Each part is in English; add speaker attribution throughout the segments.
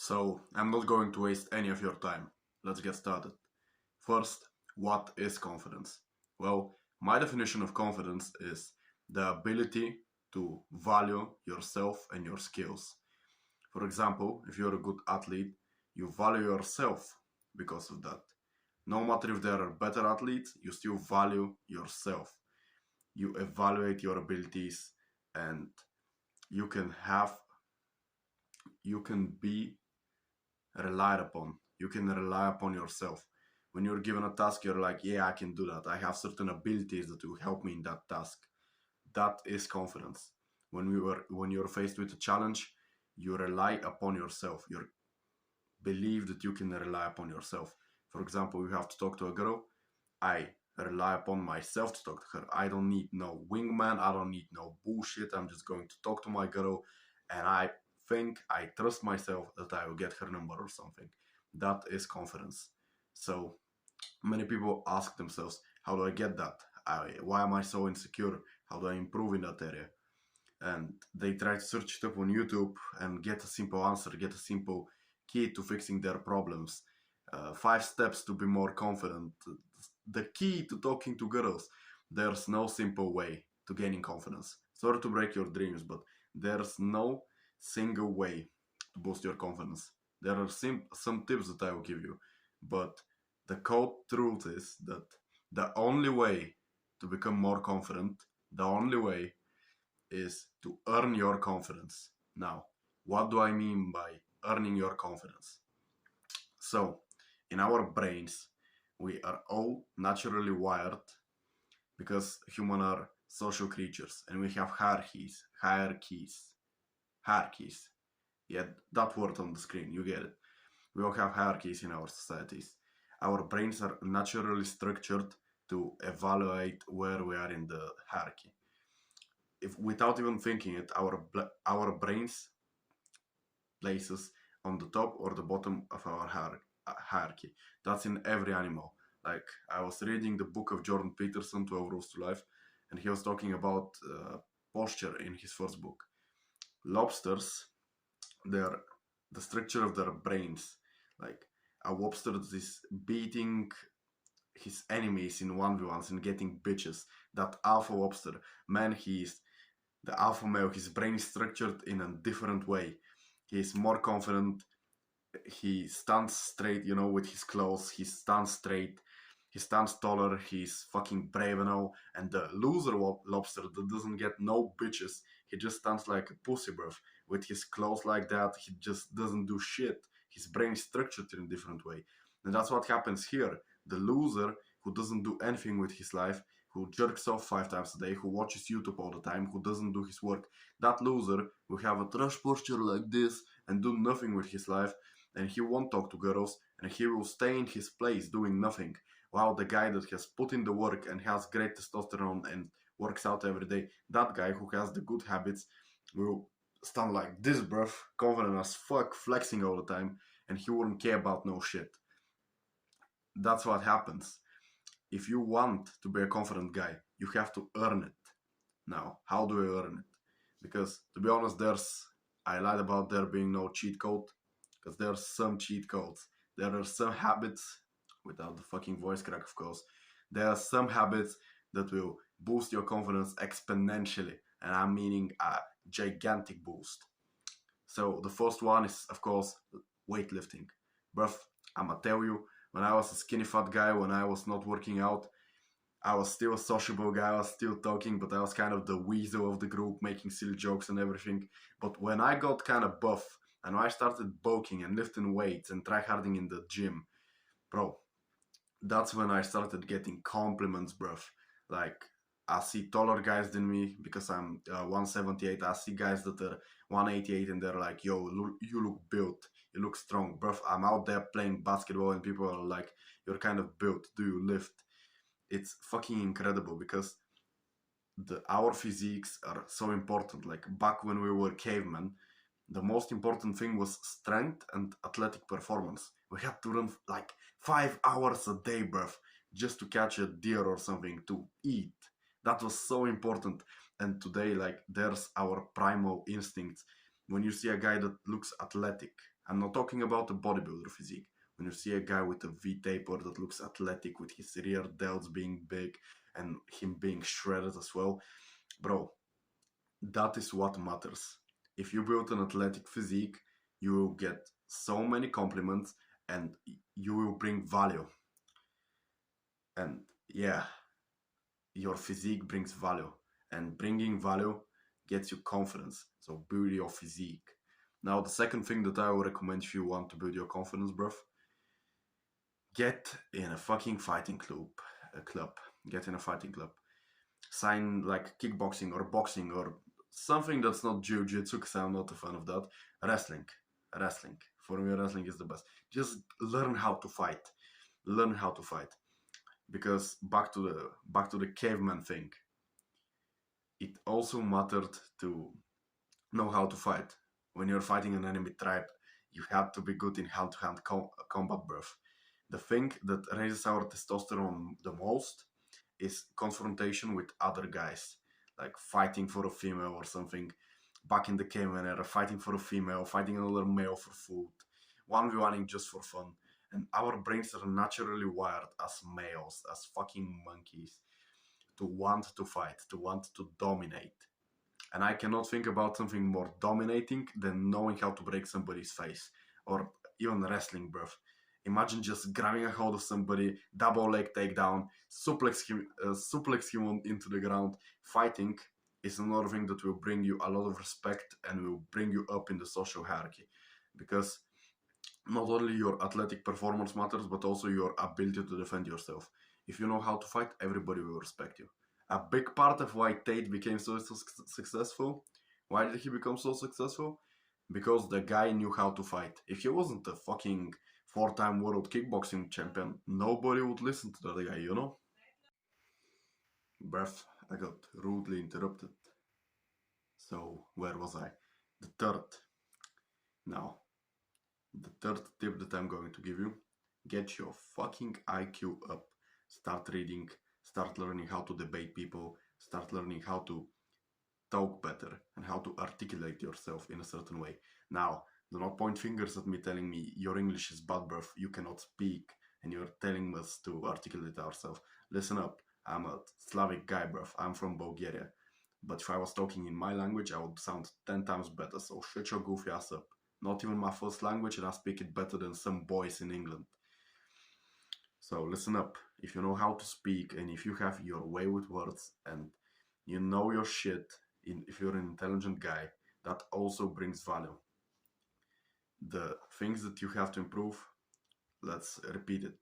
Speaker 1: So, I'm not going to waste any of your time. Let's get started. First, what is confidence? Well, my definition of confidence is the ability to value yourself and your skills. For example, if you're a good athlete, you value yourself because of that. No matter if there are better athletes, you still value yourself. You evaluate your abilities and you can have, you can be relied upon. You can rely upon yourself. When you're given a task, you're like, yeah, I can do that. I have certain abilities that will help me in that task. That is confidence. When you're faced with a challenge, you rely upon yourself. You believe that you can rely upon yourself. For example, you have to talk to a girl. I rely upon myself to talk to her. I don't need no wingman. I don't need no bullshit. I'm just going to talk to my girl, and I trust myself that I will get her number or something. That is confidence. So many people ask themselves, how do I get that? Why am I so insecure? How do I improve in that area? And they try to search it up on YouTube and get a simple answer, get a simple key to fixing their problems. 5 steps to be more confident. The key to talking to girls. There's no simple way to gaining confidence. Sorry to break your dreams, but there's no single way to boost your confidence. There are some tips that I will give you, but the cold truth is that the only way to become more confident, the only way is to earn your confidence. Now, what do I mean by earning your confidence? So, in our brains, we are all naturally wired because humans are social creatures and we have hierarchies. Yeah, that word on the screen, you get it. We all have hierarchies in our societies. Our brains are naturally structured to evaluate where we are in the hierarchy. If without even thinking it, our brains places on the top or the bottom of our hierarchy. That's in every animal. Like I was reading the book of Jordan Peterson, 12 Rules to Life, and he was talking about posture in his first book. Lobsters, their the structure of their brains, like a lobster that is beating his enemies in 1v1s and getting bitches. That alpha lobster, man, he's the alpha male. His brain is structured in a different way. He is more confident. He stands straight, with his clothes. He stands straight. He stands taller. He's fucking brave and all. And the loser lobster that doesn't get no bitches, he just stands like a pussy, bruv. With his clothes like that, he just doesn't do shit. His brain is structured in a different way. And that's what happens here. The loser who doesn't do anything with his life, who jerks off 5 times a day, who watches YouTube all the time, who doesn't do his work, that loser will have a trash posture like this and do nothing with his life, and he won't talk to girls, and he will stay in his place doing nothing. While the guy that has put in the work and has great testosterone and works out every day, that guy who has the good habits will stand like this, bruv, confident as fuck, flexing all the time, and he wouldn't care about no shit. That's what happens. If you want to be a confident guy, you have to earn it. Now, how do I earn it? Because to be honest, I lied about there being no cheat code, because there's some cheat codes. There are some habits, without the fucking voice crack, of course. There are some habits that will boost your confidence exponentially, and I'm meaning a gigantic boost. So the first one is, of course, weightlifting. Bruv, I'ma tell you, when I was a skinny fat guy, when I was not working out, I was still a sociable guy, I was still talking, but I was kind of the weasel of the group, making silly jokes and everything. But when I got kind of buff, and when I started bulking and lifting weights and tryharding in the gym, bro, that's when I started getting compliments, bruv. Like, I see taller guys than me because I'm 178. I see guys that are 188 and they're like, yo, you look built. You look strong. Bruv, I'm out there playing basketball and people are like, you're kind of built. Do you lift? It's fucking incredible because our physiques are so important. Like back when we were cavemen, the most important thing was strength and athletic performance. We had to run like 5 hours a day, bruv, just to catch a deer or something to eat. That was so important. And today, like, there's our primal instincts. When you see a guy that looks athletic, I'm not talking about the bodybuilder physique. When you see a guy with a V-taper that looks athletic with his rear delts being big and him being shredded as well, bro, that is what matters. If you build an athletic physique, you will get so many compliments and you will bring value. And yeah, your physique brings value, and bringing value gets you confidence. So build your physique. Now, the second thing that I would recommend if you want to build your confidence, bruv, get in a fucking fighting club. A club. Get in a fighting club. Sign like kickboxing or boxing or something that's not jiu-jitsu, because I'm not a fan of that. Wrestling. Wrestling. For me, wrestling is the best. Just learn how to fight. Learn how to fight. Because back to the caveman thing, it also mattered to know how to fight. When you're fighting an enemy tribe, you had to be good in hand-to-hand combat, bruv. The thing that raises our testosterone the most is confrontation with other guys, like fighting for a female or something. Back in the caveman era, fighting for a female, fighting another male for food, 1v1ing just for fun. And our brains are naturally wired as males, as fucking monkeys, to want to fight, to want to dominate. And I cannot think about something more dominating than knowing how to break somebody's face. Or even wrestling, bruv. Imagine just grabbing a hold of somebody, double leg takedown, suplex him into the ground. Fighting is another thing that will bring you a lot of respect and will bring you up in the social hierarchy. Because not only your athletic performance matters, but also your ability to defend yourself. If you know how to fight, everybody will respect you. A big part of why Tate became so successful, why did he become so successful? Because the guy knew how to fight. If he wasn't a fucking four-time world kickboxing champion, nobody would listen to that guy, you know? Breath, I got rudely interrupted. So, where was I? The third. Now, the third tip that I'm going to give you, get your fucking IQ up. Start reading, start learning how to debate people, start learning how to talk better and how to articulate yourself in a certain way. Now, do not point fingers at me telling me your English is bad, bruv, you cannot speak, and you're telling us to articulate ourselves. Listen up, I'm a Slavic guy, bruv, I'm from Bulgaria. But if I was talking in my language, I would sound 10 times better, so shut your goofy ass up. Not even my first language, and I speak it better than some boys in England. So listen up. If you know how to speak and if you have your way with words and you know your shit, if you're an intelligent guy, that also brings value. The things that you have to improve, let's repeat it.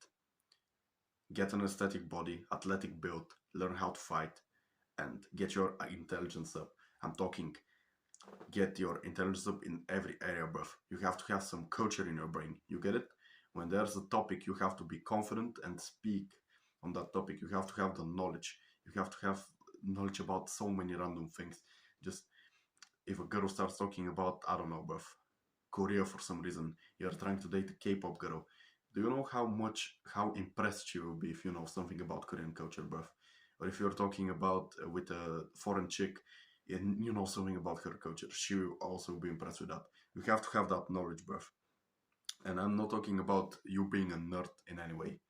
Speaker 1: Get an aesthetic body, athletic build, learn how to fight, and get your intelligence up. I'm talking get your intelligence up in every area, bruv. You have to have some culture in your brain. You get it? When there's a topic, you have to be confident and speak on that topic. You have to have the knowledge. You have to have knowledge about so many random things. Just if a girl starts talking about, I don't know, bruv, Korea for some reason, you're trying to date a K-pop girl. Do you know how impressed she will be if you know something about Korean culture, bruv? Or if you're talking about with a foreign chick and you know something about her culture, she will also be impressed with that. You have to have that knowledge, bruv. And I'm not talking about you being a nerd in any way.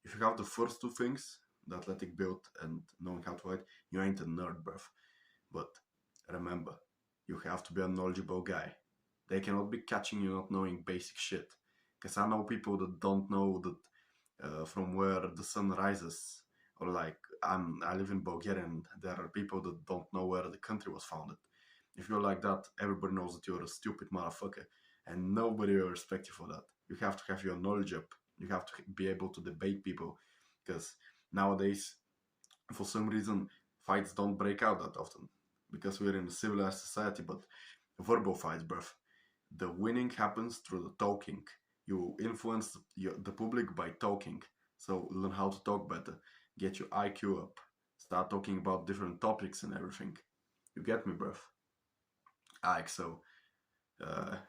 Speaker 1: If you have the first two things, the athletic build and knowing how to fight, you ain't a nerd, bruv. But remember, you have to be a knowledgeable guy. They cannot be catching you not knowing basic shit. Because I know people that don't know that from where the sun rises, or like I live in Bulgaria, and there are people that don't know where the country was founded. If you're like that, everybody knows that you're a stupid motherfucker, and nobody will respect you for that. You have to have your knowledge up. You have to be able to debate people, because nowadays, for some reason, fights don't break out that often, because we're in a civilized society. But verbal fights, bruv, the winning happens through the talking. You influence the public by talking. So learn how to talk better. Get your IQ up. Start talking about different topics and everything. You get me, bruv? Alright, so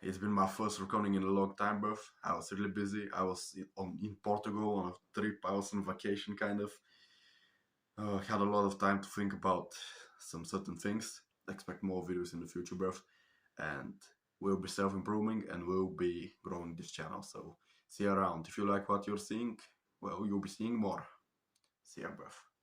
Speaker 1: it's been my first recording in a long time, bruv. I was really busy. I was in Portugal on a trip. I was on vacation, kind of. Had a lot of time to think about some certain things. Expect more videos in the future, bruv. And we'll be self-improving and we'll be growing. this channel. So see you around. If you like what you're seeing, well, you'll be seeing more. See you, buff.